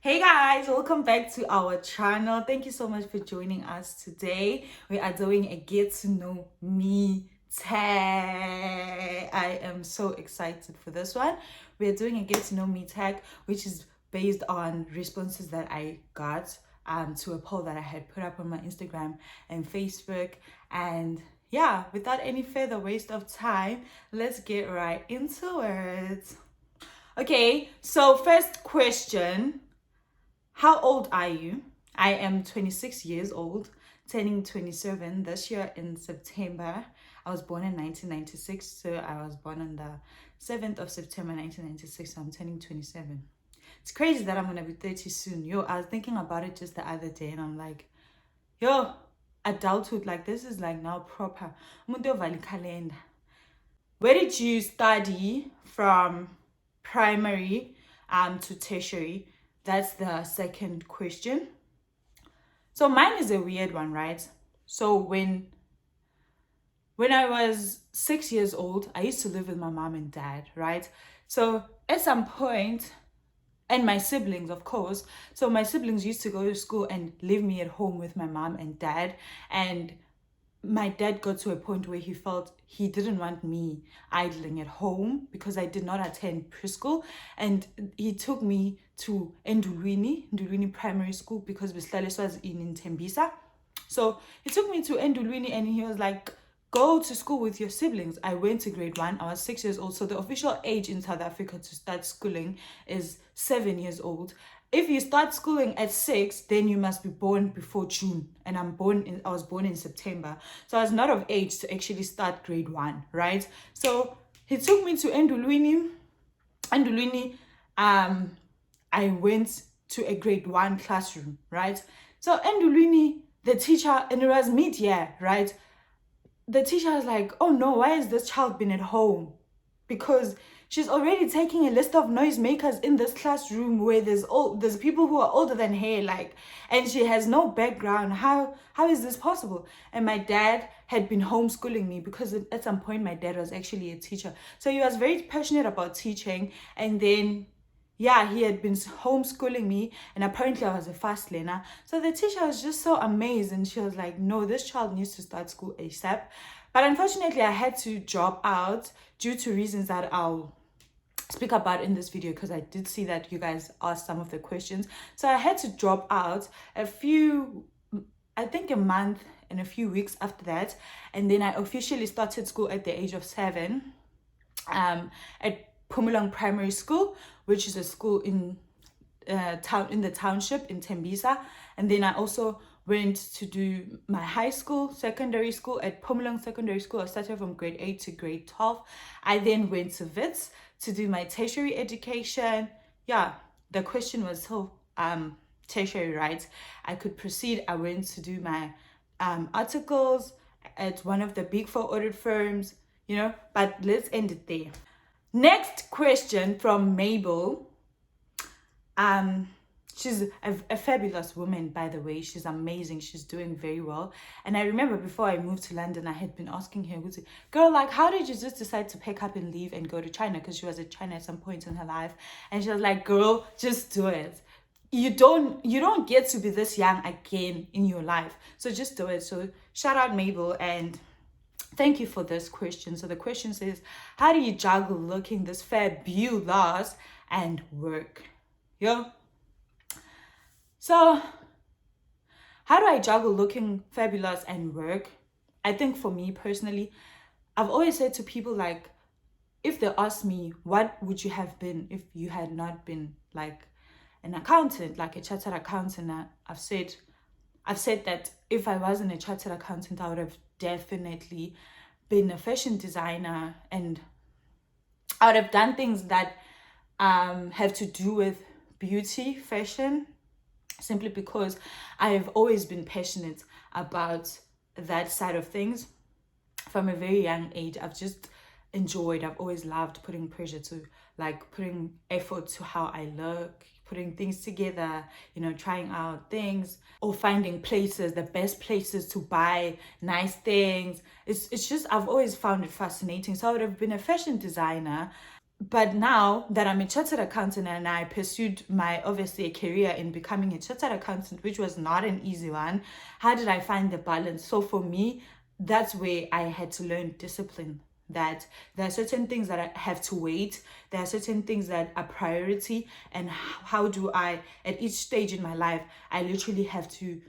Hey guys, welcome back to our channel. Thank you so much for joining us today. We are doing a get to know me tag. I am so excited for this one. We are doing a get to know me tag, which is based on responses that I got to a poll that I had put up on my Instagram and Facebook. And yeah, without any further waste of time, let's get right into it. Okay, so first question. How old are you? I am 26 years old, turning 27 this year in September. I was born in 1996, so I was born on the 7th of September 1996, so I'm turning 27. It's crazy that I'm gonna be 30 soon. Yo, I was thinking about it just the other day and I'm like, yo, adulthood, like this is like now proper. Calendar. Where did you study from primary to tertiary? That's the second question. So mine is a weird one, right? So when I was 6 years old, I used to live with my mom and dad, right? So at some point, and my siblings, of course. So my siblings used to go to school and leave me at home with my mom and dad. And my dad got to a point where he felt he didn't want me idling at home because I did not attend preschool, and he took me to Ndulwini Primary School because Bislales was in Tembisa. So he took me to Ndulwini and he was like, go to school with your siblings. I went to grade 1. I was 6 years old. So the official age in South Africa to start schooling is 7 years old. If you start schooling at 6, then you must be born before June. And I was born in September. So I was not of age to actually start grade 1, right? So he took me to Ndulwini. I went to a grade 1 classroom, right? So Ndulwini, the teacher, and it was mid-year, right? The teacher was like, oh no, why has this child been at home? Because she's already taking a list of noisemakers in this classroom where there's people who are older than her, like, and she has no background. How is this possible? And my dad had been homeschooling me because at some point my dad was actually a teacher. So he was very passionate about teaching, and then yeah, he had been homeschooling me, and apparently I was a fast learner. So the teacher was just so amazed, and she was like, no, this child needs to start school ASAP. But unfortunately, I had to drop out due to reasons that I'll speak about in this video, because I did see that you guys asked some of the questions. So I had to drop out a month and a few weeks after that. And then I officially started school at the age of 7 at Pumulang Primary School, which is a school in the township in Tembisa. And then I also went to do my secondary school at Pumulang Secondary School. I started from grade 8 to grade 12. I then went to Wits to do my tertiary education. Yeah, the question was so tertiary, right? I could proceed. I went to do my articles at one of the big 4 audit firms, but let's end it there. Next question from Mabel. She's a fabulous woman, by the way. She's amazing. She's doing very well. And I remember before I moved to London, I had been asking her, girl, like, how did you just decide to pack up and leave and go to China? Because she was in China at some point in her life. And she was like, girl, just do it. You don't get to be this young again in your life. So just do it. So shout out Mabel, and thank you for this question. So the question says, how do you juggle looking this fabulous and work? So how do I juggle looking fabulous and work? I think for me personally, I've always said to people, like, if they ask me, what would you have been if you had not been like an accountant, like a chartered accountant? I've said that if I wasn't a chartered accountant, I would have definitely been a fashion designer, and I would have done things that have to do with beauty, fashion, simply because I have always been passionate about that side of things. From a very young age, I've always loved putting effort to how I look, putting things together, trying out things, or finding the best places to buy nice things. It's just, I've always found it fascinating. So I would have been a fashion designer. But now that I'm a chartered accountant and I pursued my, obviously, a career in becoming a chartered accountant, which was not an easy one, how did I find the balance? So for me, that's where I had to learn discipline. That there are certain things that I have to wait, there are certain things that are priority, and how do I, at each stage in my life, I literally have to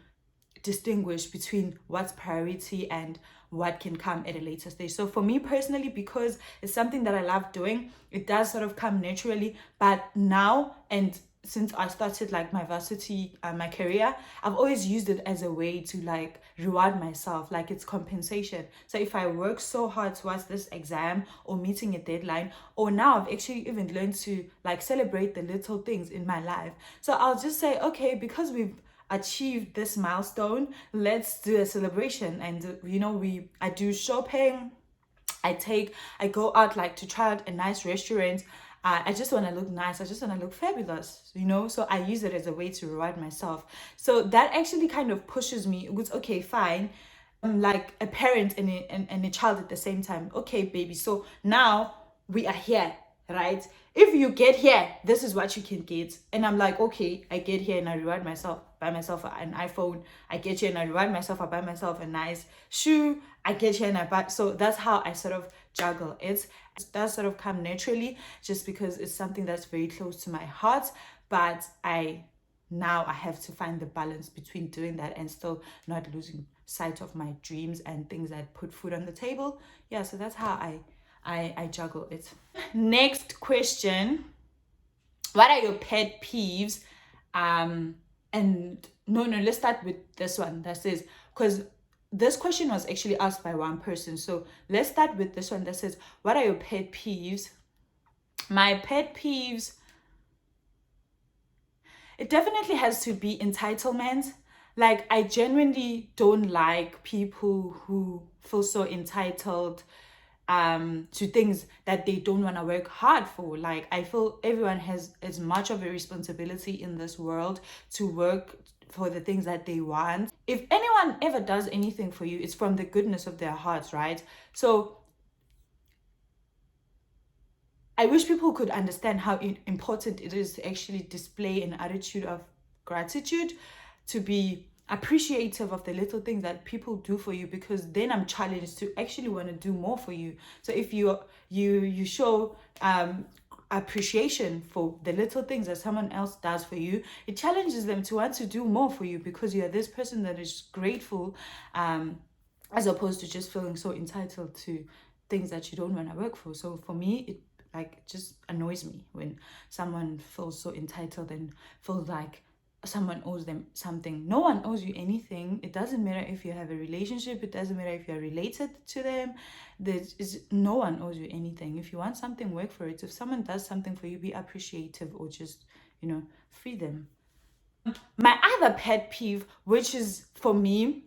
distinguish between what's priority and what can come at a later stage. So for me personally, because it's something that I love doing, it does sort of come naturally. But now, and since I started like my varsity, my career, I've always used it as a way to like reward myself, like it's compensation. So if I work so hard towards this exam or meeting a deadline, or now I've actually even learned to like celebrate the little things in my life. So I'll just say, okay, because we've achieved this milestone, let's do a celebration. And I do shopping, I go out like to try out a nice restaurant. I just want to look nice, I just want to look fabulous, so I use it as a way to reward myself. So that actually kind of pushes me. It was okay, fine. I'm like a parent and a child at the same time. Okay, baby, so now we are here, right? If you get here, this is what you can get. And I'm like, okay, I get here and I reward myself, buy myself an iPhone. I get here and I reward myself, I buy myself a nice shoe. I get here and I buy. So that's how I sort of juggle it. It does sort of come naturally, just because it's something that's very close to my heart. But now I have to find the balance between doing that and still not losing sight of my dreams and things that put food on the table. Yeah, so that's how I juggle it. Next question. What are your pet peeves? And no, let's start with this one that says, because this question was actually asked by one person. So let's start with this one that says, what are your pet peeves? My pet peeves, it definitely has to be entitlement. Like, I genuinely don't like people who feel so entitled to things that they don't want to work hard for. Like, I feel everyone has as much of a responsibility in this world to work for the things that they want. If anyone ever does anything for you, it's from the goodness of their hearts, right? So I wish people could understand how important it is to actually display an attitude of gratitude, to be appreciative of the little things that people do for you, because then I'm challenged to actually want to do more for you. So if you show appreciation for the little things that someone else does for you, it challenges them to want to do more for you, because you're this person that is grateful, as opposed to just feeling so entitled to things that you don't want to work for. So for me, it just annoys me when someone feels so entitled and feels like someone owes them something. No one owes you anything. It doesn't matter if you have a relationship, it doesn't matter if you're related to them. No one owes you anything. If you want something, work for it. If someone does something for you, be appreciative, or just free them. My other pet peeve, which is for me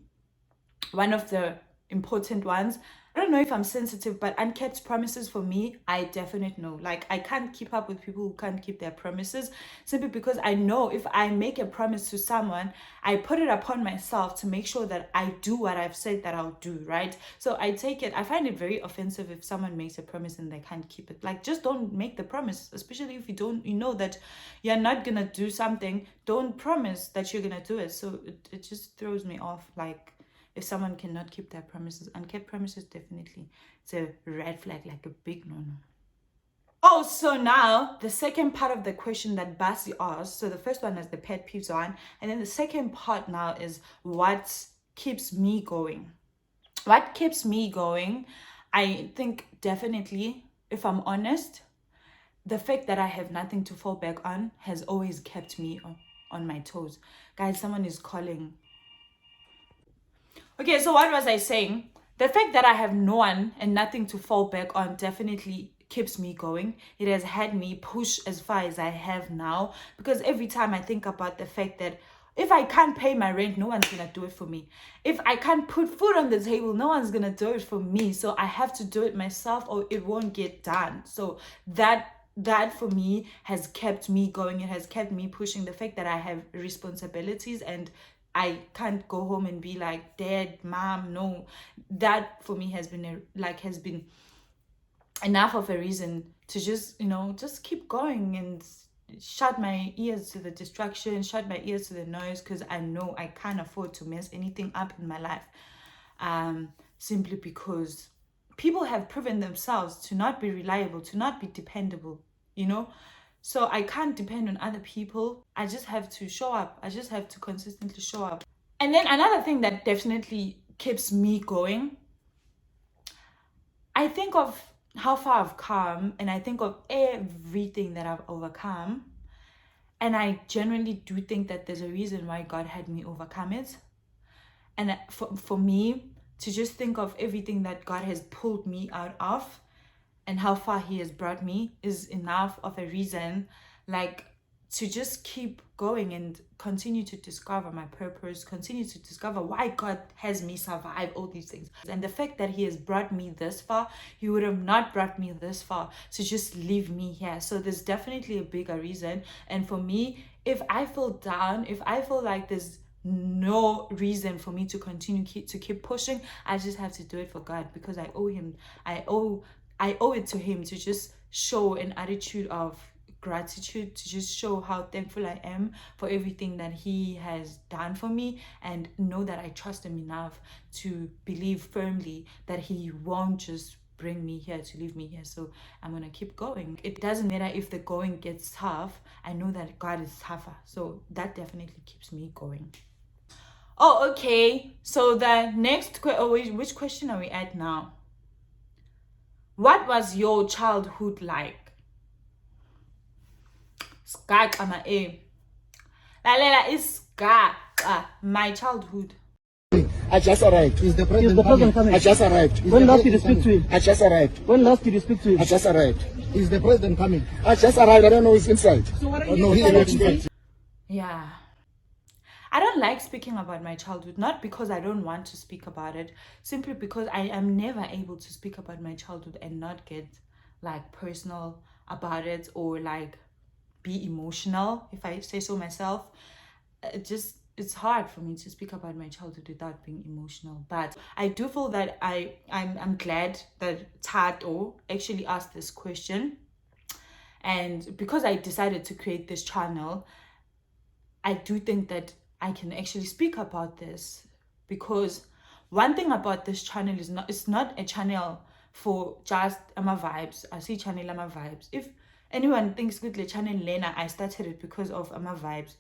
one of the important ones, I don't know if I'm sensitive, but unkept promises for me, I definitely know. Like, I can't keep up with people who can't keep their promises, simply because I know if I make a promise to someone, I put it upon myself to make sure that I do what I've said that I'll do, right? So I find it very offensive if someone makes a promise and they can't keep it. Like, just don't make the promise, especially if you know that you're not gonna do something. Don't promise that you're gonna do it. So it just throws me off. Like, if someone cannot keep their promises, unkept promises, definitely, it's a red flag, like a big no-no. Oh, so now the second part of the question that Basi asked. So the first one is the pet peeves one, and then the second part now is what keeps me going. What keeps me going? I think definitely, if I'm honest, the fact that I have nothing to fall back on has always kept me on my toes. Guys, someone is calling. Okay, so what was I saying? The fact that I have no one and nothing to fall back on definitely keeps me going. It has had me push as far as I have now, because every time I think about the fact that if I can't pay my rent, no one's gonna do it for me. If I can't put food on the table, no one's gonna do it for me. So I have to do it myself or it won't get done. So that for me has kept me going. It has kept me pushing. The fact that I have responsibilities and I can't go home and be like, Dad, Mom, no. That for me has been enough of a reason to just, just keep going and shut my ears to the distraction, shut my ears to the noise, because I know I can't afford to mess anything up in my life. Simply because people have proven themselves to not be reliable, to not be dependable, So I can't depend on other people. I just have to show up. I just have to consistently show up. And then another thing that definitely keeps me going, I think of how far I've come, and I think of everything that I've overcome. And I genuinely do think that there's a reason why God had me overcome it. And for me to just think of everything that God has pulled me out of and how far he has brought me is enough of a reason, like, to just keep going and continue to discover my purpose, continue to discover why God has me survive all these things. And the fact that he has brought me this far, he would have not brought me this far to just leave me here. So there's definitely a bigger reason. And for me, if I feel down, if I feel like there's no reason for me to continue to keep pushing, I just have to do it for God, because I owe him. I owe it to him to just show an attitude of gratitude, to just show how thankful I am for everything that he has done for me, and know that I trust him enough to believe firmly that he won't just bring me here to leave me here. So I'm gonna keep going. It doesn't matter if the going gets tough. I know that God is tougher, so that definitely keeps me going. Oh, okay. So the next which question are we at now? What was your childhood like? My childhood. I just arrived. Is the president coming? I just arrived. When last did you speak to him? I just arrived. When last did you speak to him? I just arrived. Is the president coming? I just arrived. I don't know who's inside. So what are you No, he's not inside. Yeah. I don't like speaking about my childhood, not because I don't want to speak about it, simply because I am never able to speak about my childhood and not get like personal about it, or like be emotional, if I say so myself. It's hard for me to speak about my childhood without being emotional. But I do feel that I'm glad that Tato actually asked this question. And because I decided to create this channel, I do think that I can actually speak about this, because one thing about this channel is it's not a channel for just Ama Vibes. I see channel Ama Vibes. If anyone thinks good the channel Lena, I started it because of Ama Vibes,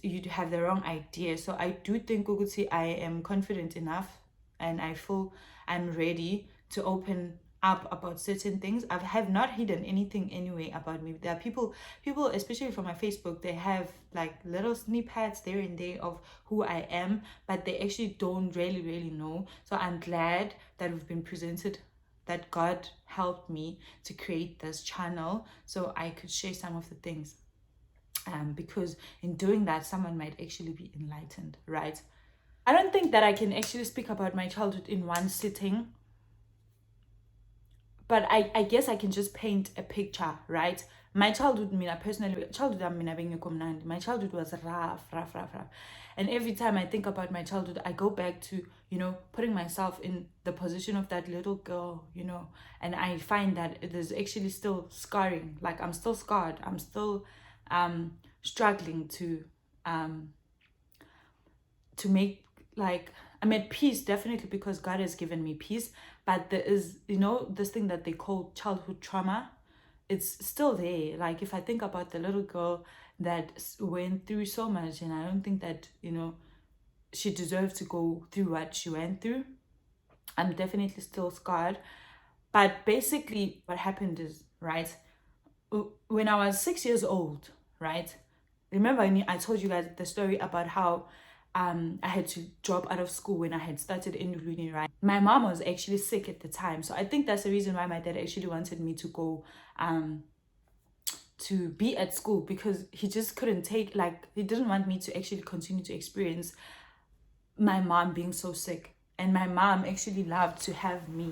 you'd have the wrong idea. So I do think Guguti, I am confident enough, and I feel I'm ready to open up about certain things. I have not hidden anything anyway about me. There are people, especially from my Facebook, they have like little snippets there and there of who I am, but they actually don't really know. So I'm glad that we've been presented, that God helped me to create this channel so I could share some of the things. Because in doing that, someone might actually be enlightened, right? I don't think that I can actually speak about my childhood in one sitting, but I guess I can just paint a picture, right? My childhood, my childhood was rough. And every time I think about my childhood, I go back to, putting myself in the position of that little girl, and I find that there's actually still scarring. Like, I'm still scarred. I'm still struggling to make, like, I'm at peace, definitely, because God has given me peace. But there is, this thing that they call childhood trauma. It's still there. Like, if I think about the little girl that went through so much, and I don't think that, she deserved to go through what she went through, I'm definitely still scarred. But basically what happened is, right, when I was 6 years old, right, remember I told you guys the story about how I had to drop out of school when I had started in uni, right? My mom was actually sick at the time. So I think that's the reason why my dad actually wanted me to go to be at school, because he just couldn't take, like, he didn't want me to actually continue to experience my mom being so sick. And my mom actually loved to have me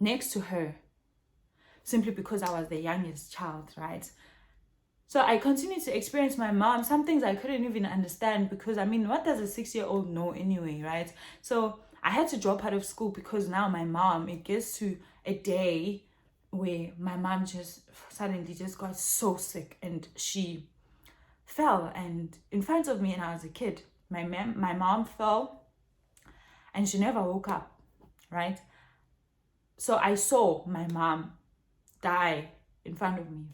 next to her, simply because I was the youngest child, right? So I continued to experience my mom. Some things I couldn't even understand, because, what does a 6-year-old know anyway, right? So I had to drop out of school, because now my mom, it gets to a day where my mom just suddenly just got so sick and she fell and in front of me, and I was a kid. My mom fell and she never woke up, right? So I saw my mom die in front of me.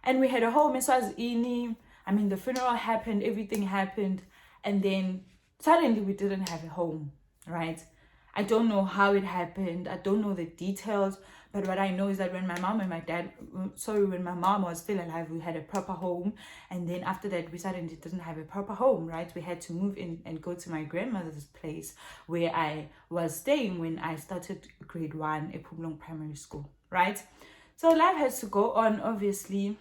And we had a whole Mrs. Ini. I mean, the funeral happened, everything happened, and then suddenly we didn't have a home, right? I don't know how it happened. I don't know the details, but what I know is that when my mom was still alive, we had a proper home, and then after that, we suddenly didn't have a proper home, right? We had to move in and go to my grandmother's place where I was staying when I started grade 1 at Pumlong Primary School, right? So life has to go on, obviously.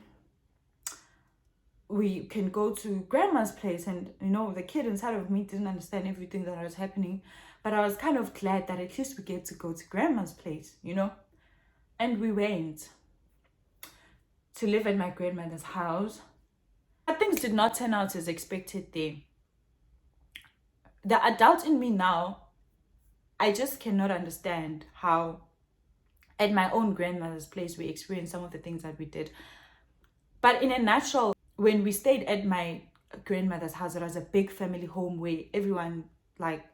We can go to grandma's place, and the kid inside of me didn't understand everything that was happening, but I was kind of glad that at least we get to go to grandma's place, and we went to live at my grandmother's house. But things did not turn out as expected there. The adult in me now, I just cannot understand how at my own grandmother's place we experienced some of the things that we did. But in a nutshell, when we stayed at my grandmother's house, it was a big family home where everyone, like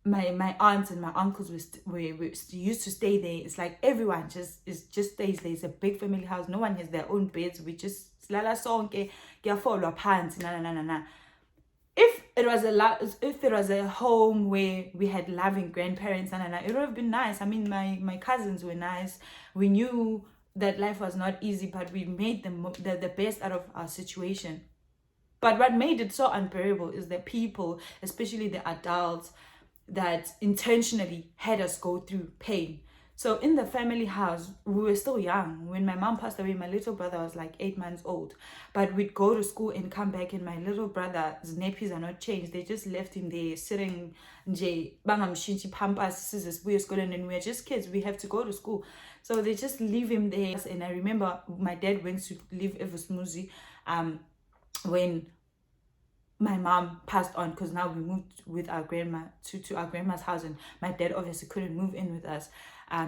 my aunts and my uncles we used to stay there. It's like everyone just stays there. It's a big family house. No one has their own beds. We just slala sonke kuyafolo phansi na. If it was a home where we had loving grandparents, it would have been nice. I mean, my cousins were nice. We knew that life was not easy, but we made the best out of our situation. But what made it so unbearable is the people, especially the adults, that intentionally had us go through pain. So in the family house, we were still young. When my mom passed away, my little brother was like 8 months old. But we'd go to school and come back, and my little brother's nappies are not changed. They just left him there sitting bangamshinchi pampas and we're just kids. We have to go to school. So they just leave him there. And I remember my dad went to live Evosmuzi when my mom passed on, because now we moved with our grandma to our grandma's house, and my dad obviously couldn't move in with us.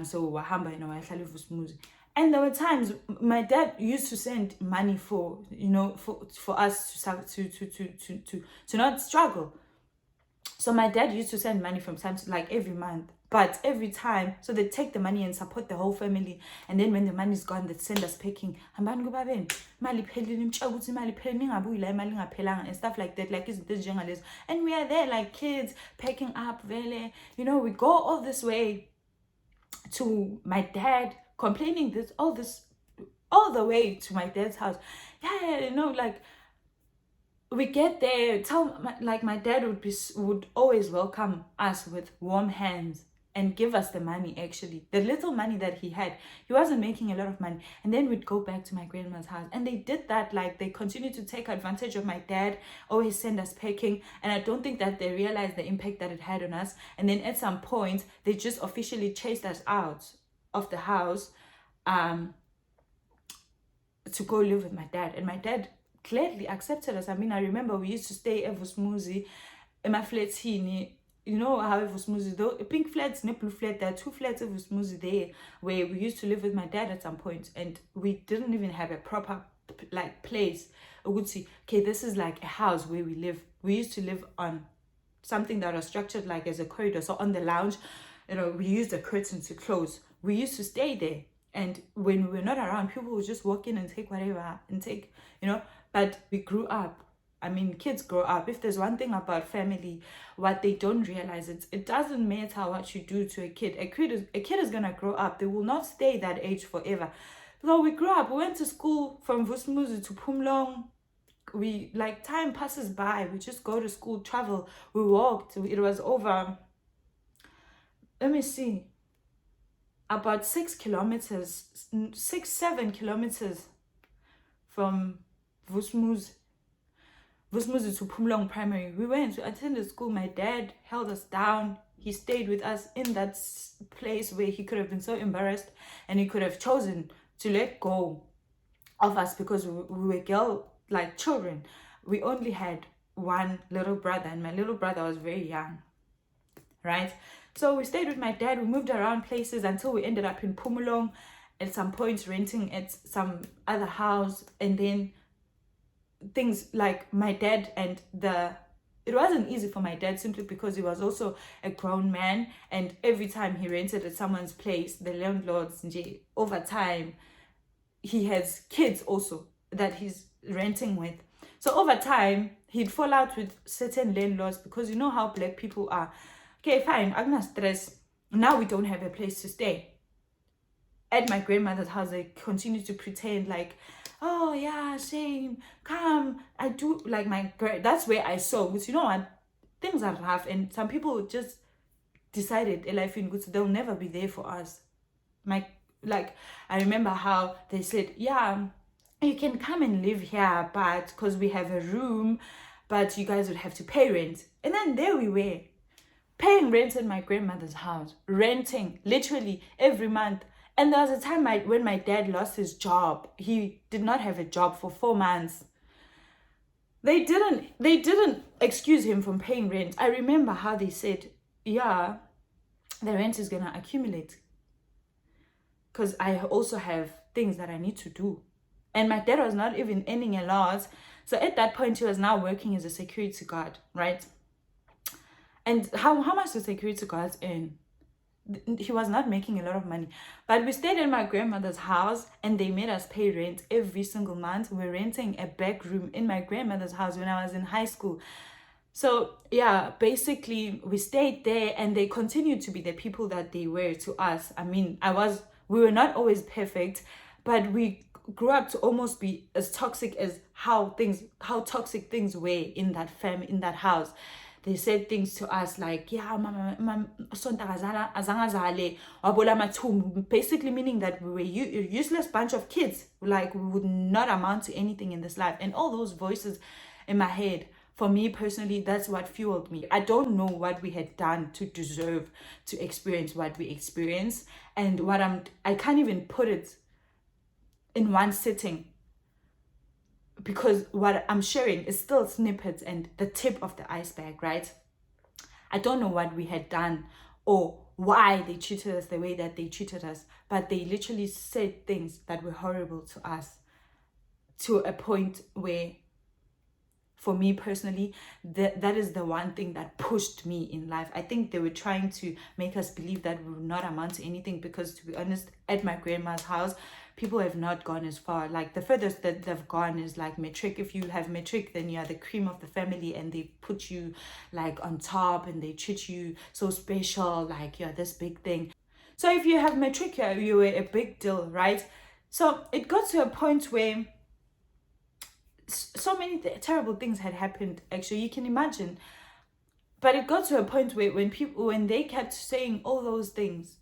So wahamba smooth. And there were times my dad used to send money for us to not struggle. So my dad used to send money from time to, like, every month. But every time, so they take the money and support the whole family. And then when the money is gone, they send us packing. And stuff like that. Like, it's this journalist. And we are there like kids, packing up, really. We go all this way to my dad, complaining all the way to my dad's house. Like, we get there, my dad would always welcome us with warm hands and give us the money. Actually, the little money that he had, he wasn't making a lot of money. And then we'd go back to my grandma's house, and they did that. Like, they continued to take advantage of my dad, always send us packing, and I don't think that they realized the impact that it had on us. And then at some point, they just officially chased us out of the house to go live with my dad. And my dad gladly accepted us. I mean, I remember we used to stay Evosmuzi in my flat here. You know how Evosmuzi, though, pink flats, no blue flat, there are 2 flats Evosmuzi there where we used to live with my dad at some point, and we didn't even have a proper place. I would see, okay, this is like a house where we live. We used to live on something that was structured like as a corridor. So on the lounge, we used a curtain to close. We used to stay there. And when we were not around, people would just walk in and take whatever and take, but we grew up. I mean, kids grow up. If there's one thing about family, what they don't realize, it doesn't matter what you do to a kid. A kid is gonna grow up. They will not stay that age forever. So we grew up. We went to school from Vusmuzi to Pumlong. We, like, time passes by. We just go to school, travel. We walked. It was over, let me see, about 7 kilometers from Vusmuzi to Pumlong Primary. We went to attend school. My dad held us down. He stayed with us in that place where he could have been so embarrassed, and he could have chosen to let go of us because we were children. We only had one little brother, and my little brother was very young. right? So we stayed with my dad. We moved around places until we ended up in Pumulong, at some point renting at some other house. And then things like my dad and it wasn't easy for my dad, simply because he was also a grown man, and every time he rented at someone's place, the landlords, over time, he has kids also that he's renting with. So over time, he'd fall out with certain landlords, because you know how black people are. Okay, fine, I'm not stressed. Now we don't have a place to stay. At my grandmother's house, they continue to pretend like, oh yeah, shame, come, I do, like that's where I saw, because you know what, things are rough, and some people just decided life in good, they'll never be there for us. I remember how they said, yeah, you can come and live here, but because we have a room, but you guys would have to pay rent. And then there we were, paying rent at my grandmother's house, renting literally every month. And there was a time when my dad lost his job. He did not have a job for 4 months. They didn't excuse him from paying rent. I remember how they said, yeah, the rent is gonna accumulate, because I also have things that I need to do. And my dad was not even earning a lot. So at that point, he was now working as a security guard, right? And how much do security guards earn? He was not making a lot of money. But we stayed in my grandmother's house, and they made us pay rent every single month. We're renting a back room in my grandmother's house when I was in high school. So yeah, basically we stayed there, and they continued to be the people that they were to us. I mean, we were not always perfect, but we grew up to almost be as toxic as how toxic things were in that house. They said things to us like, yeah, mama, basically meaning that we were a useless bunch of kids, like we would not amount to anything in this life. And all those voices in my head, for me personally, that's what fueled me. I don't know what we had done to deserve to experience what we experienced, and I can't even put it in one sitting, because what I'm sharing is still snippets and the tip of the iceberg, right? I don't know what we had done or why they treated us the way that they treated us, but they literally said things that were horrible to us, to a point where, for me personally, that is the one thing that pushed me in life. I think they were trying to make us believe that we would not amount to anything, because to be honest, at my grandma's house, people have not gone as far. Like the furthest that they've gone is like matric. If you have matric, then you are the cream of the family, and they put you like on top, and they treat you so special, like you're this big thing. So if you have matric, you were a big deal, right? So it got to a point where so many terrible things had happened, actually, you can imagine. But it got to a point where when they kept saying all those things,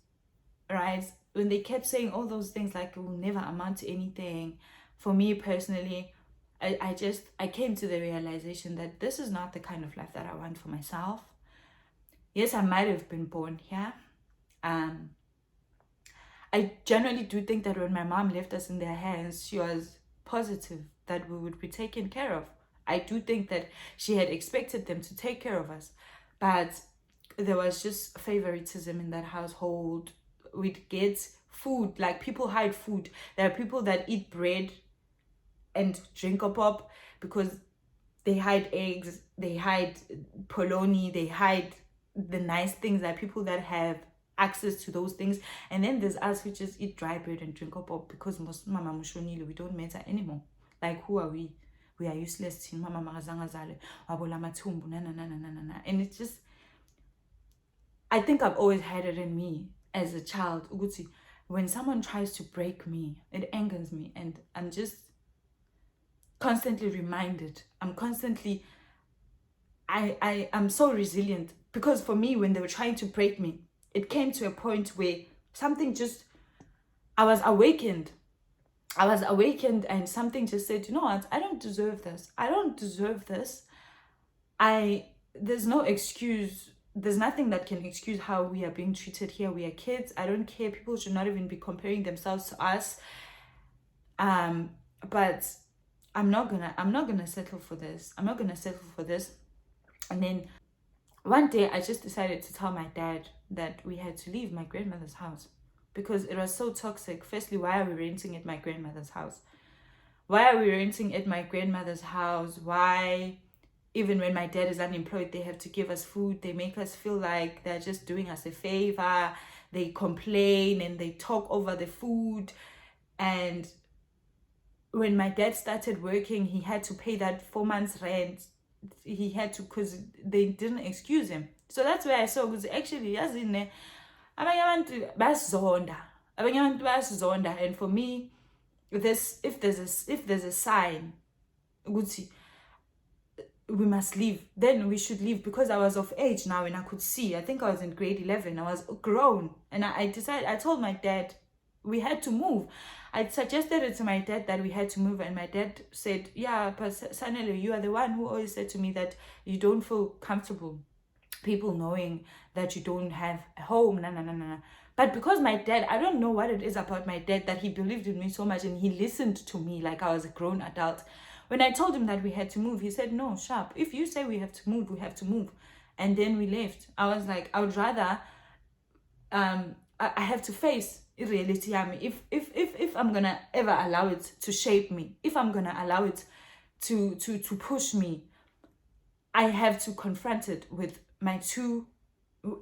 right, when they kept saying all those things like it will never amount to anything, for me personally, I came to the realization that this is not the kind of life that I want for myself. Yes, I might have been born here. I generally do think that when my mom left us in their hands, she was positive that we would be taken care of. I do think that she had expected them to take care of us, but there was just favoritism in that household. We'd get food, like people hide food. There are people that eat bread and drink a pop because they hide eggs, they hide polony, they hide the nice things, that people that have access to those things. And then there's us who just eat dry bread and drink a pop because mama mushonile, we don't matter anymore. Like, who are we? We are useless. And it's just, I think I've always had it in me as a child. When someone tries to break me, it angers me, and I'm just constantly reminded. I'm so resilient, because for me, when they were trying to break me, it came to a point where something just, I was awakened, and something just said, you know what, I don't deserve this. There's no excuse. There's nothing that can excuse how we are being treated here. We are kids. I don't care. People should not even be comparing themselves to us. But I'm not gonna settle for this. And then one day I just decided to tell my dad that we had to leave my grandmother's house because it was so toxic. Firstly, why are we renting at my grandmother's house? Why are we renting at my grandmother's house? Why, even when my dad is unemployed, they have to give us food. They make us feel like they're just doing us a favor. They complain and they talk over the food. And when my dad started working, he had to pay that 4 months rent. He had to, because they didn't excuse him. So that's where I saw, because actually, as in abanye abantu bayasizonda. And for me, this, if there's a sign ukuthi we must leave, then we should leave, because I was of age now and I could see. I think I was in grade 11. I was grown, and I told my dad we had to move. I suggested it to my dad that we had to move, and my dad said, yeah, but Sanele, you are the one who always said to me that you don't feel comfortable people knowing that you don't have a home. But because my dad, I don't know what it is about my dad, that he believed in me so much and he listened to me like I was a grown adult. When I told him that we had to move, he said, no, sharp, if you say we have to move, we have to move. And then we left. I was like, I would rather I have to face reality. If I'm gonna ever allow it to shape me, if I'm gonna allow it to push me, I have to confront it with my two.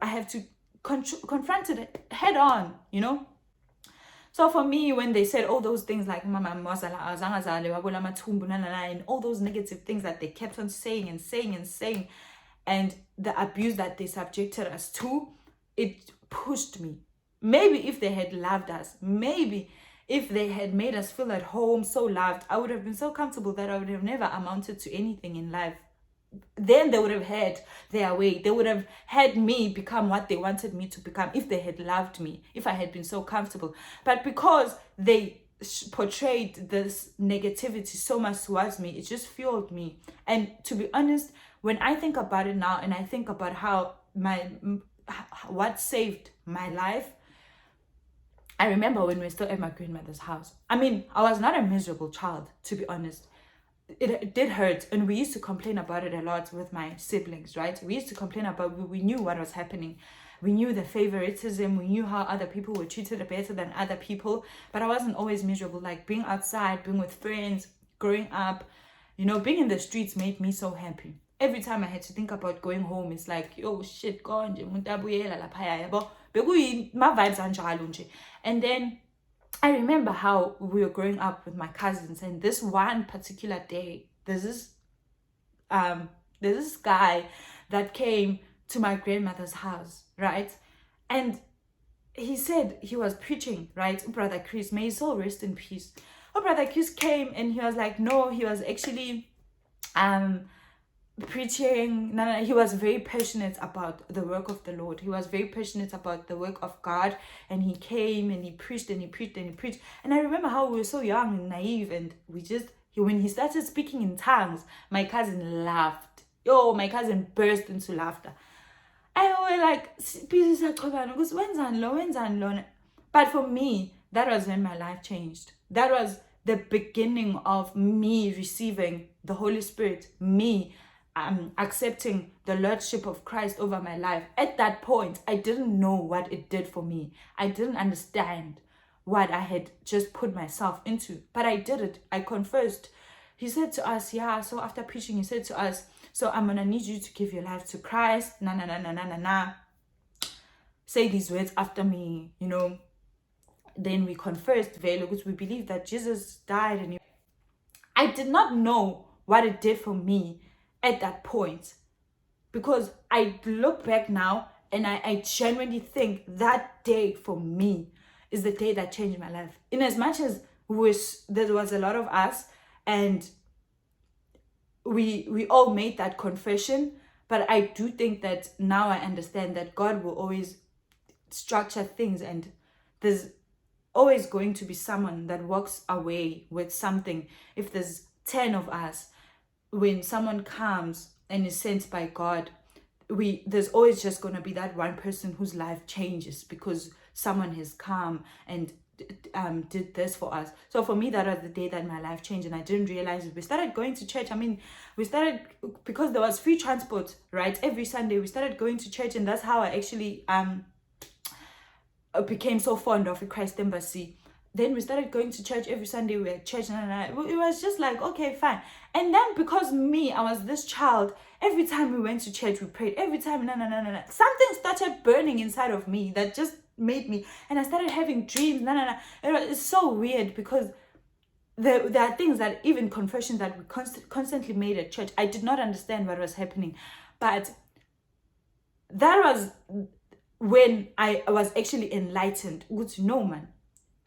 I have to confront it head on, you know. So for me, when they said all those things like mama mwazala azangazale wabula mathumbu and all those negative things that they kept on saying and saying and saying, and the abuse that they subjected us to, it pushed me. Maybe if they had loved us, maybe if they had made us feel at home, so loved, I would have been so comfortable that I would have never amounted to anything in life. Then they would have had their way. They would have had me become what they wanted me to become if they had loved me, if I had been so comfortable. But because they portrayed this negativity so much towards me, it just fueled me. And to be honest, when I think about it now and I think about how what saved my life, I remember when we were still at my grandmother's house. I mean, I was not a miserable child, to be honest. It did hurt, and we used to complain about it a lot with my siblings, right? We used to complain about, we knew what was happening. We knew the favoritism. We knew how other people were treated better than other people. But I wasn't always miserable. Like being outside, being with friends, growing up, you know, being in the streets made me so happy. Every time I had to think about going home, it's like, oh shit, konje, umuntu abuyela laphaya yabo. My vibes anjalo nje. And then I remember how we were growing up with my cousins, and this one particular day, there's this guy that came to my grandmother's house, right? And he said he was preaching, right? Brother Chris, may his soul rest in peace. Oh, Brother Chris came and he was like, no, he was actually preaching. No, he was very passionate about the work of the Lord. He was very passionate about the work of God, and he came and he preached and he preached and he preached. And I remember how we were so young and naive, and when he started speaking in tongues, my cousin laughed. My cousin burst into laughter. And we were like, but for me, that was when my life changed. That was the beginning of me receiving the Holy Spirit, me accepting the Lordship of Christ over my life. At that point, I didn't know what it did for me. I didn't understand what I had just put myself into, but I did it. I confessed. He said to us, so after preaching, he said to us, so I'm going to need you to give your life to Christ. Say these words after me, you know. Then we confessed, because we believe that Jesus died. And I did not know what it did for me at that point, because I look back now and I genuinely think that day for me is the day that changed my life. In as much as there was a lot of us, and we all made that confession, but I do think that now I understand that God will always structure things, and there's always going to be someone that walks away with something. If there's 10 of us, when someone comes and is sent by God, there's always just going to be that one person whose life changes because someone has come and did this for us. So for me, that was the day that my life changed, and I didn't realize it. We started going to church. I mean, we started because there was free transport, right? Every Sunday we started going to church, and that's how I actually became so fond of the Christ Embassy. Then we started going to church every Sunday. We had church, and it was just like, okay, fine. And then because I was this child, every time we went to church, we prayed. Every time, something started burning inside of me that just made me, and I started having dreams. It's so weird because there are things that, even confessions that we constantly made at church, I did not understand what was happening. But that was when I was actually enlightened. Good, no man.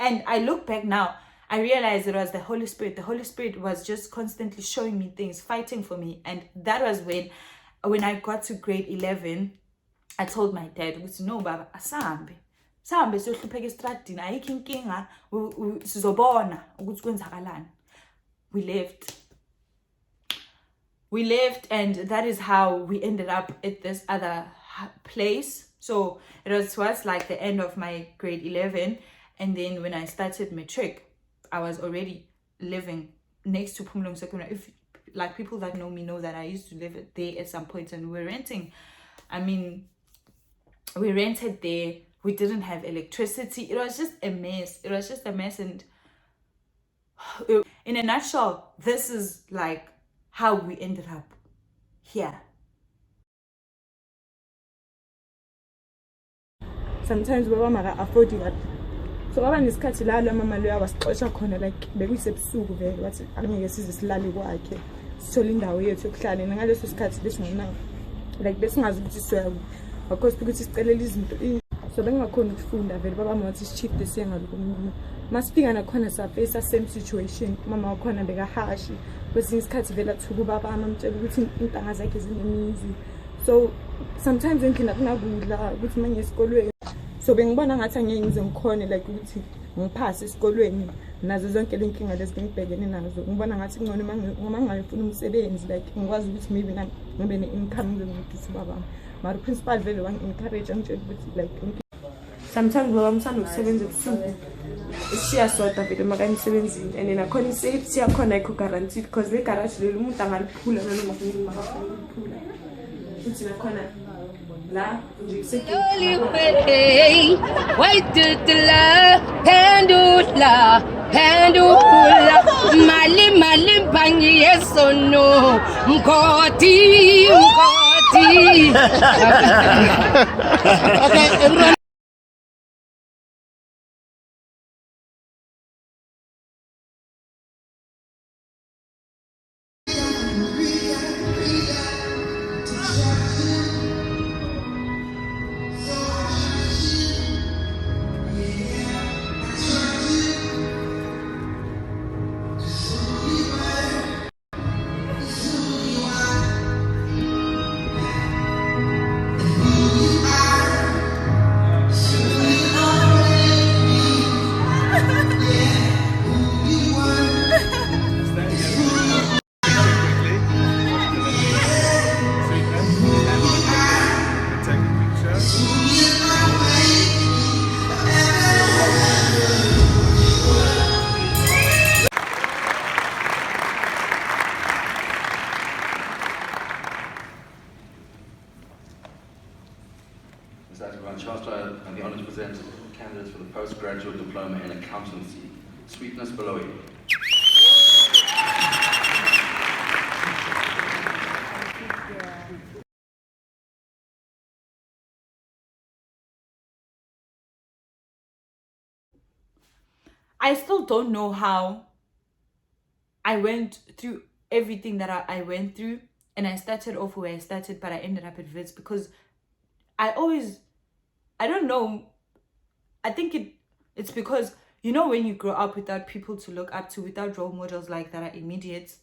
And I look back now, I realized it was the Holy Spirit. The Holy Spirit was just constantly showing me things, fighting for me. And that was when I got to grade 11, I told my dad, no, Baba, asambe siyohlupheka estradini, ayikho inkinga, sizobona ukuthi kwenzakalani. We left, and that is how we ended up at this other place. So it was towards like the end of my grade 11, and then when I started matric, I was already living next to Pumlong Secondary. If like people that know me know that I used to live there at some point, and we were renting. I mean, we rented there. We didn't have electricity. It was just a mess. And in a nutshell, this is like how we ended up here. Sometimes baba maka afford it. So baba nesikhathi la mama lo yabasixoxa khona like bekuyisebusuku vele wathi angeke size silale kwakhe sithola indawo yethu yokuhlala ngaleso sikhathi besingenayo like besingazi ukuthi siya because ukuthi sicelela izinto so bengakhona ukufunda vele baba mathi shift siya ngaloko masifika nakhona saface same situation mama wakhona bekahashi kwesinye isikhathi vele athuka baba amamtshela ukuthi intanga zakhe zinemizi. So sometimes ngikina kunakudla ukuthi manje esikolweni so bengibona ngathi angeke ngize ngikhone like ukuthi ngiphase esikolweni nazo zonke le inkinga lezi ngibhekene nazo. Ngibona ngathi ngcono uma ngayifuna umsebenzi like ngikwazi ukuthi maybe ngibe ne-income ngizongidisa baba. My principal vele wangi-encourage angitshela ukuthi like sometimes baba mthanda ukusebenza ebusuku ishiya soda vele makangisebenzini and nakhona i-safety yakhona ayikho guaranteed because le garage lelo umuntu angaliphula noma makafuna ukuphula futhi nakhona la nje wait to la pendula mali bangi yeso no mkoti Okay, everyone. Chancellor, and the honour to present candidates for the postgraduate diploma in accountancy. Sweetness below you. I still don't know how I went through everything that I went through, and I started off where I started, but I ended up at Wits because I don't know. I think it's because, you know, when you grow up without people to look up to, without role models like that are immediate,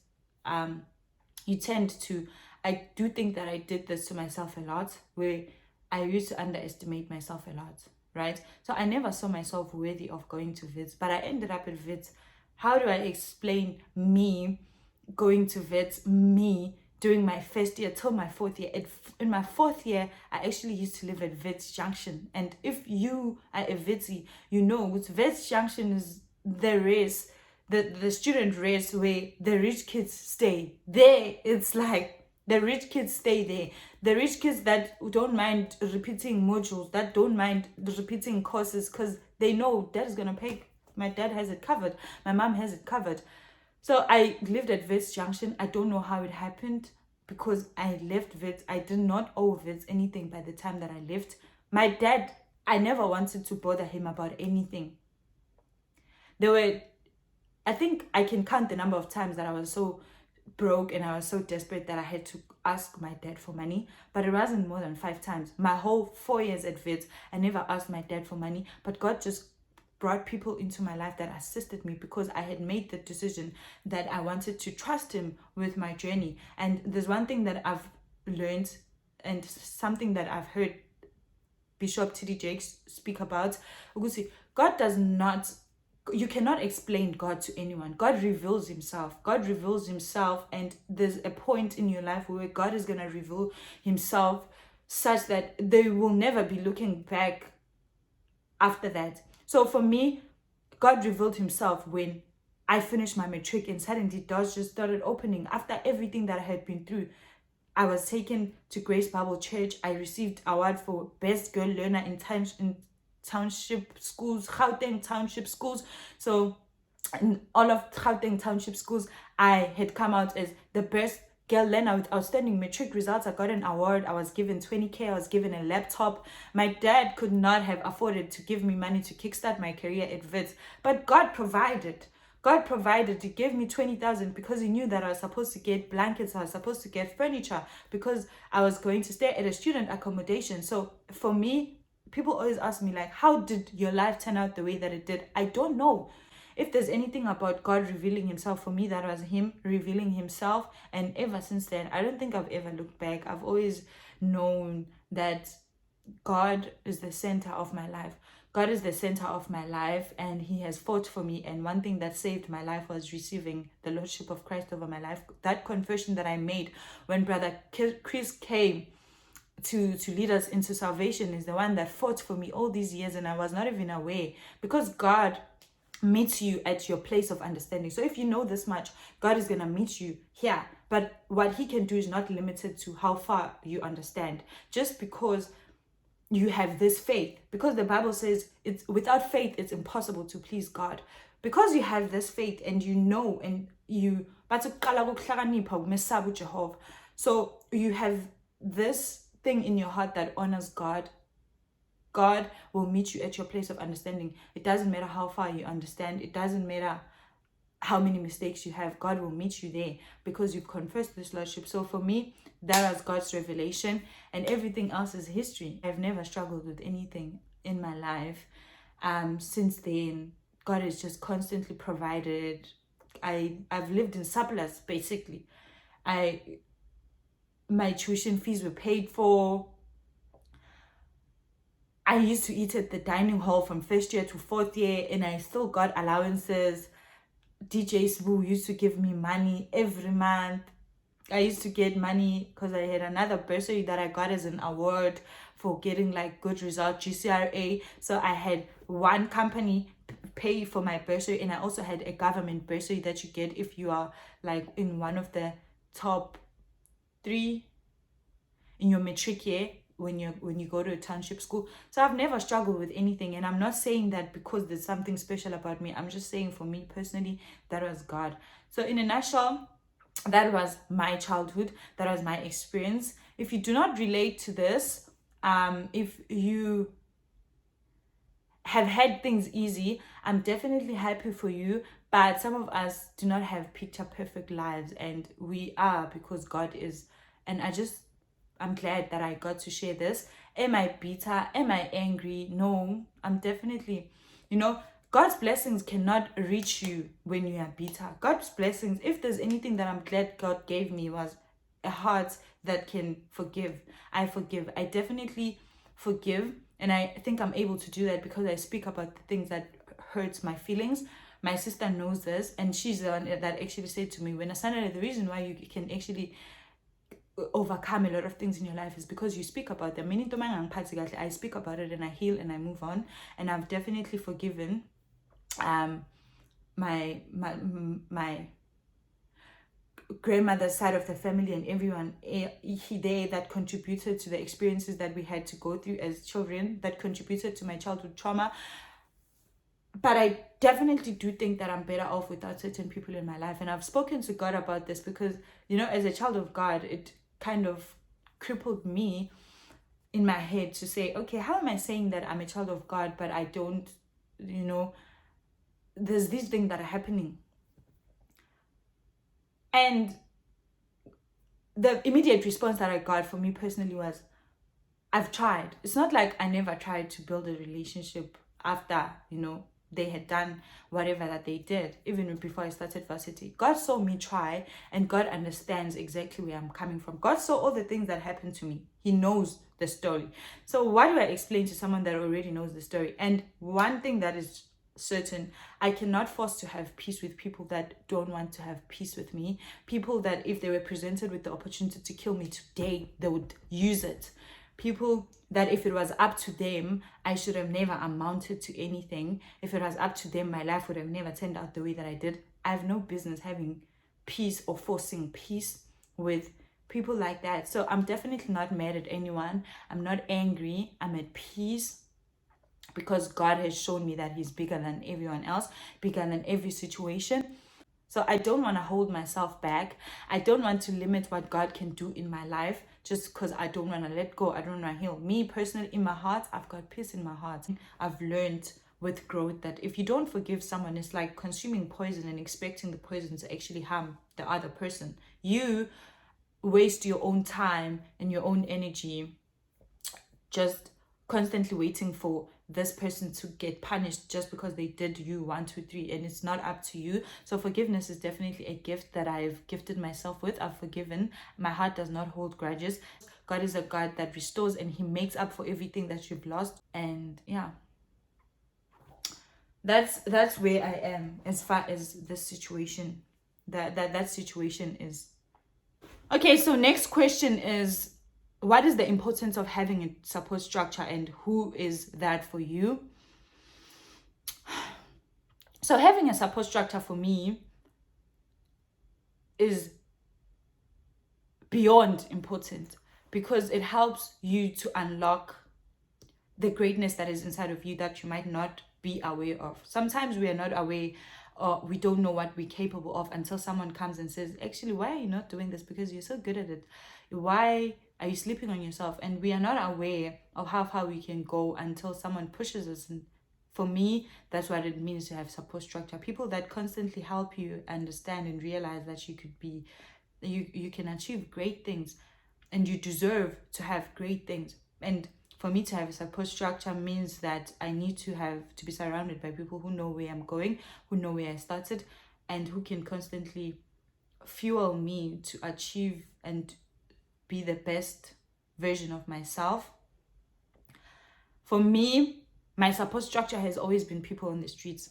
you tend to, I do think that I did this to myself a lot, where I used to underestimate myself a lot, right? So I never saw myself worthy of going to Wits, but I ended up at Wits. How do I explain me going to Wits, me during my first year till my fourth year. In my fourth year, I actually used to live at Wits Junction. And if you are a Witsi, you know Wits Junction is the race, the student race where the rich kids stay. There, it's like the rich kids stay there. The rich kids that don't mind repeating modules, that don't mind repeating courses, because they know dad is going to pay. My dad has it covered. My mom has it covered. So I lived at Wits Junction. I don't know how it happened because I left Wits. I did not owe Wits anything by the time that I left. My dad, I never wanted to bother him about anything. I think I can count the number of times that I was so broke and I was so desperate that I had to ask my dad for money, but it wasn't more than 5 times. My whole 4 years at Wits, I never asked my dad for money, but God just brought people into my life that assisted me because I had made the decision that I wanted to trust him with my journey. And there's one thing that I've learned and something that I've heard Bishop T.D. Jakes speak about. God does not, you cannot explain God to anyone. God reveals himself. God reveals himself, and there's a point in your life where God is going to reveal himself such that they will never be looking back after that. So for me, God revealed himself when I finished my matric and suddenly doors just started opening. After everything that I had been through, I was taken to Grace Bible Church. I received award for Best Girl Learner in township schools, Gauteng township schools. So in all of Gauteng township schools, I had come out as the best girl learner with outstanding matric results. I got an award. I was given 20K. I was given a laptop. My dad could not have afforded to give me money to kickstart my career at Wits, but God provided. God provided. He gave me 20,000 because he knew that I was supposed to get blankets. I was supposed to get furniture because I was going to stay at a student accommodation. So for me, people always ask me, like, how did your life turn out the way that it did? I don't know. If there's anything about God revealing himself, for me, that was him revealing himself. And ever since then, I don't think I've ever looked back. I've always known that God is the center of my life. God is the center of my life, and he has fought for me. And one thing that saved my life was receiving the Lordship of Christ over my life. That confession that I made when Brother Chris came to lead us into salvation is the one that fought for me all these years, and I was not even aware, because God meets you at your place of understanding. So if you know this much, God is going to meet you here. But what he can do is not limited to how far you understand. Just because you have this faith, because the Bible says it's without faith it's impossible to please God. Because you have this faith and you know, and you so you have this thing in your heart that honors God, God will meet you at your place of understanding. It doesn't matter how far you understand. It doesn't matter how many mistakes you have. God will meet you there because you've confessed this Lordship. So for me, that was God's revelation, and everything else is history. I've never struggled with anything in my life. Since then, God has just constantly provided. I've lived in surplus, basically. My tuition fees were paid for. I used to eat at the dining hall from first year to fourth year, and I still got allowances. DJ Sbu used to give me money every month. I used to get money because I had another bursary that I got as an award for getting like good results, GCRA. So I had one company pay for my bursary, and I also had a government bursary that you get if you are like in one of the top 3 in your matric year when you go to a township school. So I've never struggled with anything, and I'm not saying that because there's something special about me. I'm just saying, for me personally, that was God. So in a nutshell, that was my childhood. That was my experience. If you do not relate to this, if you have had things easy, I'm definitely happy for you. But some of us do not have picture perfect lives, and we are, because God is. And I'm glad that I got to share this. Am I bitter? Am I angry? No, I'm definitely, God's blessings cannot reach you when you are bitter. God's blessings, if there's anything that I'm glad God gave me, was a heart that can forgive. I forgive. I definitely forgive. And I think I'm able to do that because I speak about the things that hurts my feelings. My sister knows this, and she's the one that actually said to me, when Asana, the reason why you can actually overcome a lot of things in your life is because you speak about them. I speak about it and I heal and I move on. And I've definitely forgiven my grandmother's side of the family and everyone there that contributed to the experiences that we had to go through as children, that contributed to my childhood trauma. But I definitely do think that I'm better off without certain people in my life. And I've spoken to God about this because, as a child of God, it kind of crippled me in my head to say, okay, how am I saying that I'm a child of God, but I don't, there's these things that are happening. And the immediate response that I got for me personally was, I've tried. It's not like I never tried to build a relationship after, they had done whatever that they did, even before I started varsity. God saw me try, and God understands exactly where I'm coming from. God saw all the things that happened to me. He knows the story. So why do I explain to someone that already knows the story? And one thing that is certain, I cannot force to have peace with people that don't want to have peace with me. People that if they were presented with the opportunity to kill me today, they would use it. People that if it was up to them, I should have never amounted to anything. If it was up to them, my life would have never turned out the way that I did. I have no business having peace or forcing peace with people like that. So I'm definitely not mad at anyone. I'm not angry. I'm at peace because God has shown me that He's bigger than everyone else, bigger than every situation. So I don't want to hold myself back. I don't want to limit what God can do in my life just because I don't want to let go. I don't want to heal. Me personally, in my heart, I've got peace in my heart. I've learned with growth that if you don't forgive someone, it's like consuming poison and expecting the poison to actually harm the other person. You waste your own time and your own energy just constantly waiting for this person to get punished just because they did you 1, 2, 3, and it's not up to you. So forgiveness is definitely a gift that I've gifted myself with. I've forgiven. My heart does not hold grudges. God is a God that restores and He makes up for everything that you've lost. And yeah, that's where I am as far as this situation, that situation is. Okay, so next question is, what is the importance of having a support structure and who is that for you? So having a support structure for me is beyond important because it helps you to unlock the greatness that is inside of you that you might not be aware of. Sometimes we are not aware or we don't know what we're capable of until someone comes and says, actually, why are you not doing this? Because you're so good at it. Why are you sleeping on yourself? And we are not aware of how far we can go until someone pushes us. And for me, that's what it means to have support structure. People that constantly help you understand and realize that you can achieve great things and you deserve to have great things. And for me to have a support structure means that I need to be surrounded by people who know where I'm going, who know where I started, and who can constantly fuel me to achieve and be the best version of myself. For me, my support structure has always been people on the streets.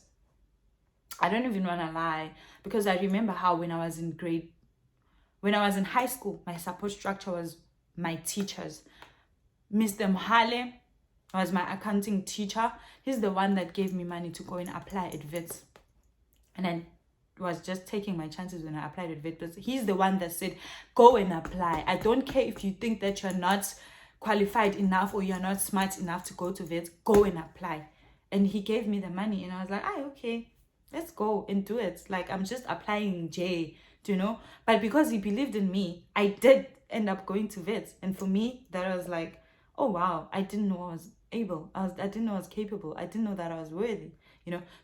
I don't even want to lie, because I remember how when I was in high school, my support structure was my teachers. Mr. Mhale was my accounting teacher. He's the one that gave me money to go and apply at VETS. And I was just taking my chances when I applied at VETS. But he's the one that said, go and apply. I don't care if you think that you're not qualified enough or you're not smart enough to go to VETS, go and apply. And he gave me the money and I was like, okay, let's go and do it. Like, I'm just applying J, But because he believed in me, I did end up going to VETS. And for me, that was like, oh wow, I didn't know I was able. I didn't know I was capable. I didn't know that I was worthy.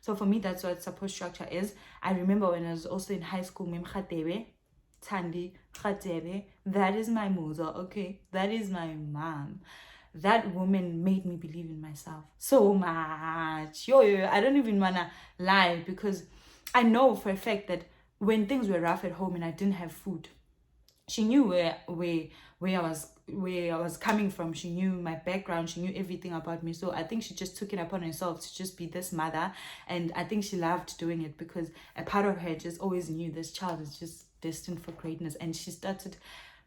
So for me, that's what support structure is. I remember when I was also in high school, Tandi Khatebe, that is my mother, okay? That is my mom. That woman made me believe in myself so much. I don't even wanna lie, because I know for a fact that when things were rough at home and I didn't have food, she knew where I was coming from. She knew my background. She knew everything about me. So I think she just took it upon herself to just be this mother. And I think she loved doing it because a part of her just always knew this child is just destined for greatness. And she started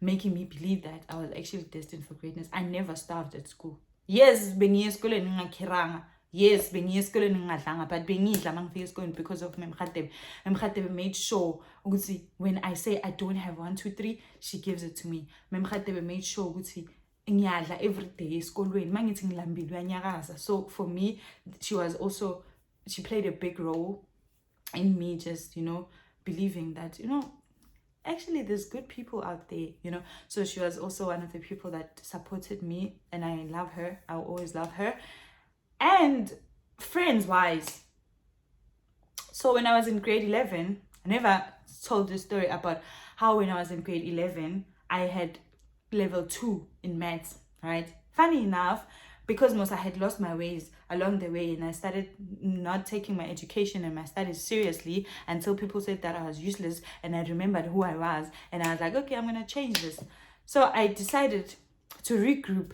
making me believe that I was actually destined for greatness. I never starved at school. Yes, bengiye esikoleni ngingakiranga. Yes, bengiye esikoleni ngingadlanga, but bengidla mangifika esikoleni because of Memkhatebe. Memkhatebe made sure ukuthi when I say I don't have 1, 2, 3, she gives it to me. Memkhatebe made sure ukuthi ngiyadla every day esikolweni. Mangithi ngilambile uyanyakaza. So for me, she played a big role in me just, believing that, actually there's good people out there, So she was also one of the people that supported me, and I love her. I'll always love her. And friends wise, so when I was in grade 11, I never told this story about how when I was in grade 11, I had level 2 in maths, right? Funny enough, because I had lost my ways along the way, and I started not taking my education and my studies seriously until people said that I was useless, and I remembered who I was, and I was like, okay, I'm gonna change this. So I decided to regroup,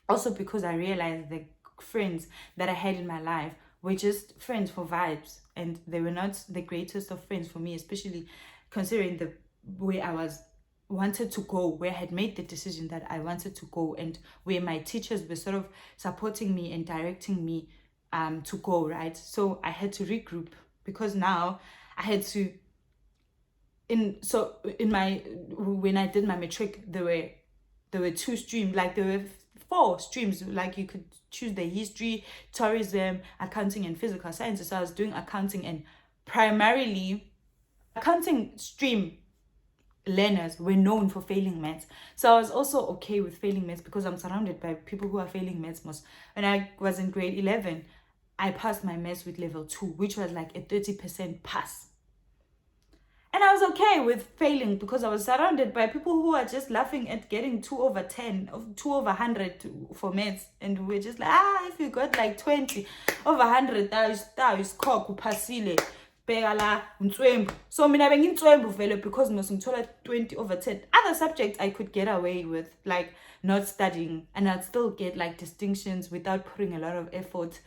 also because I realized the friends that I had in my life were just friends for vibes, and they were not the greatest of friends for me, especially considering the way I wanted to go, where I had made the decision that I wanted to go, and where my teachers were sort of supporting me and directing me to go, right? So I had to regroup, because now I had to when I did my matric, there were 2 streams, like there were 4 streams, like you could choose the history, tourism, accounting, and physical sciences. So I was doing accounting, and primarily accounting stream learners were known for failing maths. So I was also okay with failing maths because I'm surrounded by people who are failing maths most. When I was in grade 11, I passed my maths with level 2, which was like a 30% pass. And I was okay with failing because I was surrounded by people who are just laughing at getting 2 over 10, 2 over 100 for maths. And we're just like, if you got like 20 over 100, that is cock, upasile. So mina bengintswembu vele because ngithola 20 over 10. Other subjects I could get away with, like not studying, and I'd still get like distinctions without putting a lot of effort.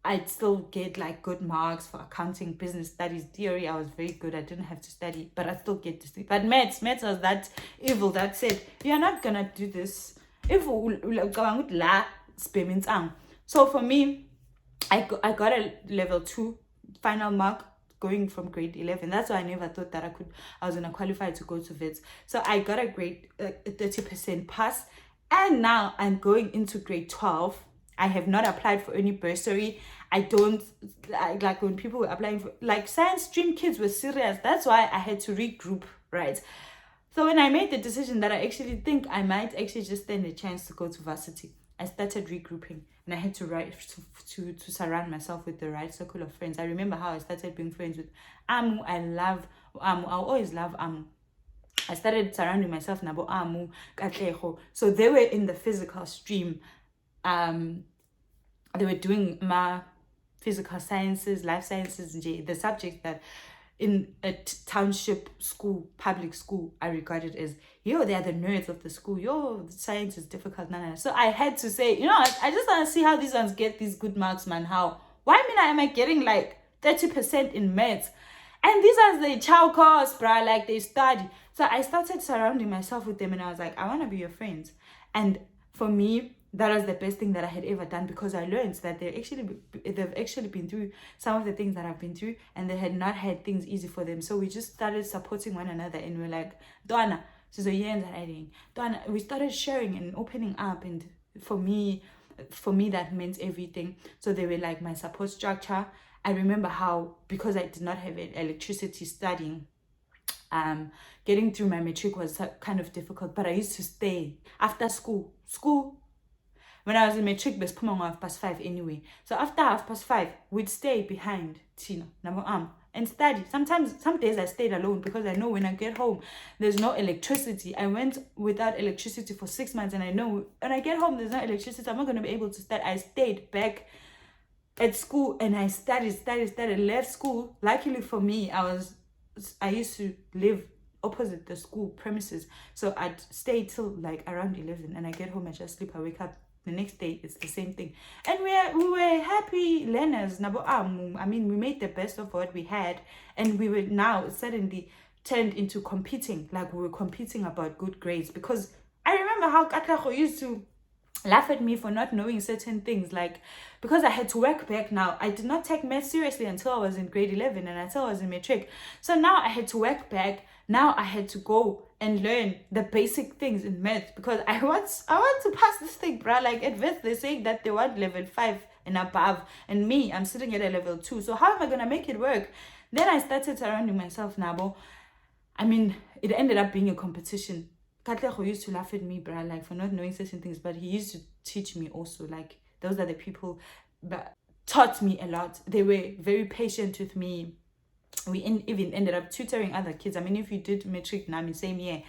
I'd still get like good marks for accounting, business studies, theory. I was very good. I didn't have to study, but I still get distinct. But maths was that evil that said, you're not gonna do this. So for me, I got a level 2 final mark going from grade 11. That's why I never thought that I was gonna qualify to go to vets. So I got a grade 30% pass, and now I'm going into grade 12. I have not applied for any bursary. Like when people were applying for, like, science stream kids were serious. That's why I had to regroup, right? So when I made the decision that I actually think I might actually just stand a chance to go to varsity, I started regrouping, and I had to surround myself with the right circle of friends. I remember how I started being friends with Amu. I love Amu. I'll always love Amu. I started surrounding myself nabo Amu, Katleho. So they were in the physical stream. They were doing my physical sciences, life sciences, the subject that in a township school, public school, I regarded as, they are the nerds of the school. Science is difficult. So I had to say, I just want to see how these ones get these good marks, man. Why am I getting like 30% in maths? And these ones, they chow course, bruh, like they study. So I started surrounding myself with them, and I was like, I want to be your friends. And for me, that was the best thing that I had ever done, because I learned that they've actually been through some of the things that I've been through, and they had not had things easy for them. So we just started supporting one another, and we're like, Donna, we started sharing and opening up, and for me that meant everything. So they were like my support structure. I remember how, because I did not have electricity studying, getting through my matric was kind of difficult, but I used to stay after school. When I was in matric, best put on 5:30 anyway. So after 5:30, we'd stay behind Tina, and study. Some days I stayed alone because I know when I get home, there's no electricity. I went without electricity for 6 months, and I know when I get home, there's no electricity. I'm not going to be able to study. I stayed back at school, and I studied, left school. Luckily for me, I used to live opposite the school premises. So I'd stay till like around 11, and I get home, I just sleep, I wake up. The next day, it's the same thing. And we were happy learners. I mean, we made the best of what we had. And we were now suddenly turned into competing. Like, we were competing about good grades, because I remember how Katlaho used to laugh at me for not knowing certain things, like, because I had to work back. Now I did not take math seriously until I was in grade 11 and until I was in matric. So now I had to work back. Now I had to go and learn the basic things in math, because I want to pass this thing, bruh. Like, at Vets, they're saying that they want level 5 and above, and me, I'm sitting at a level 2. So how am I gonna make it work? Then I started surrounding myself, Nabo. I mean, it ended up being a competition. Katleho used to laugh at me, bruh, like, for not knowing certain things, but he used to teach me also. Like, those are the people that taught me a lot. They were very patient with me. We even ended up tutoring other kids. I mean, if you did matric Nami same year,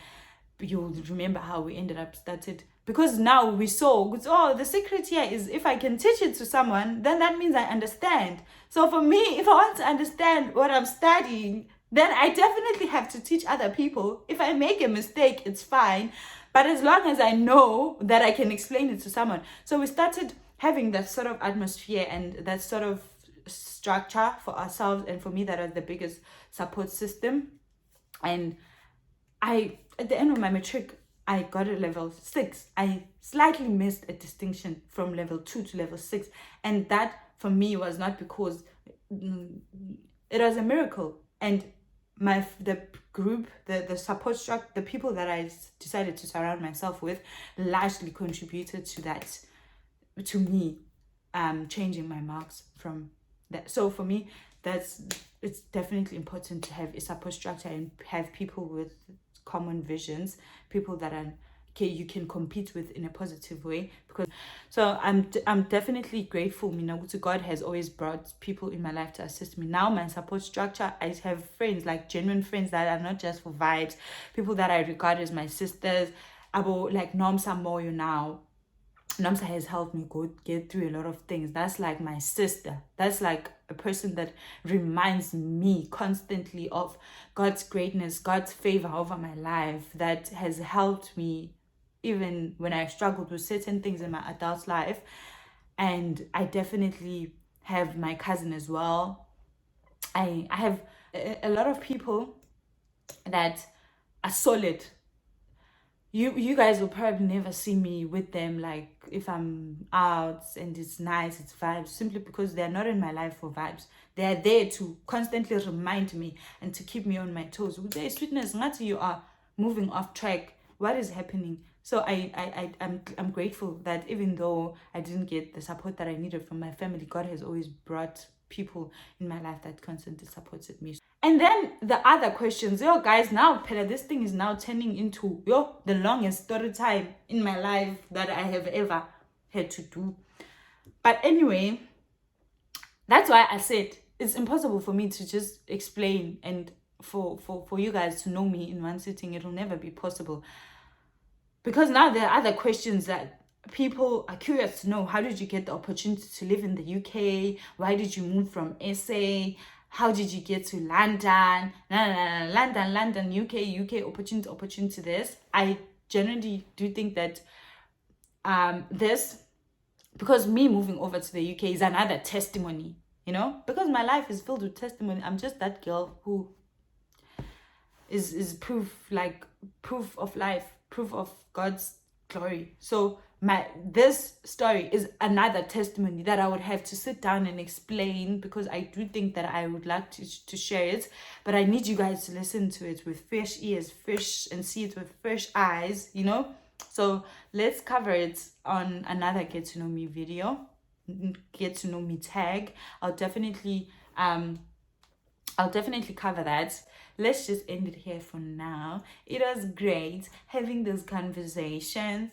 you'll remember how we ended up started. Because now we saw, oh, the secret here is if I can teach it to someone, then that means I understand. So for me, if I want to understand what I'm studying, then I definitely have to teach other people. If I make a mistake, it's fine. But as long as I know that I can explain it to someone. So we started having that sort of atmosphere and that sort of structure for ourselves. And for me, that was the biggest support system. And at the end of my matric, I got a level 6. I slightly missed a distinction from level 2 to level 6. And that, for me, was not because it was a miracle. And the group, the support structure, the people that I decided to surround myself with largely contributed to that, to me changing my marks from that. So for me, it's definitely important to have a support structure and have people with common visions, people that are you can compete with in a positive way. Because so I'm definitely grateful, Minagutu. God has always brought people in my life to assist me. Now my support structure, I have friends, like genuine friends that are not just for vibes, people that I regard as my sisters. Abo, like Nomsa Moyo now. Nomsa has helped me get through a lot of things. That's like my sister. That's like a person that reminds me constantly of God's greatness, God's favor over my life, that has helped me even when I struggled with certain things in my adult life. And I definitely have my cousin as well. I have a lot of people that are solid. You guys will probably never see me with them, like if I'm out and it's nice, it's vibes, simply because they're not in my life for vibes. They're there to constantly remind me and to keep me on my toes. With their sweetness, not you are moving off track. What is happening? So I'm grateful that even though I didn't get the support that I needed from my family, God has always brought people in my life that constantly supported me. And then the other questions, guys, now Pela, this thing is now turning into the longest story time in my life that I have ever had to do. But anyway, that's why I said it's impossible for me to just explain and for you guys to know me in one sitting. It will never be possible. Because now there are other questions that people are curious to know. How did you get the opportunity to live in the UK? Why did you move from SA? How did you get to London? London, UK, opportunity this. I generally do think that this, because me moving over to the UK is another testimony, because my life is filled with testimony. I'm just that girl who is proof of life, proof of God's glory. So this story is another testimony that I would have to sit down and explain, because I do think that I would like to share it, but I need you guys to listen to it with fresh ears, and see it with fresh eyes, So let's cover it on another Get to Know Me video, Get to Know Me tag. I'll definitely cover that. Let's just end it here for now. It was great having those conversations.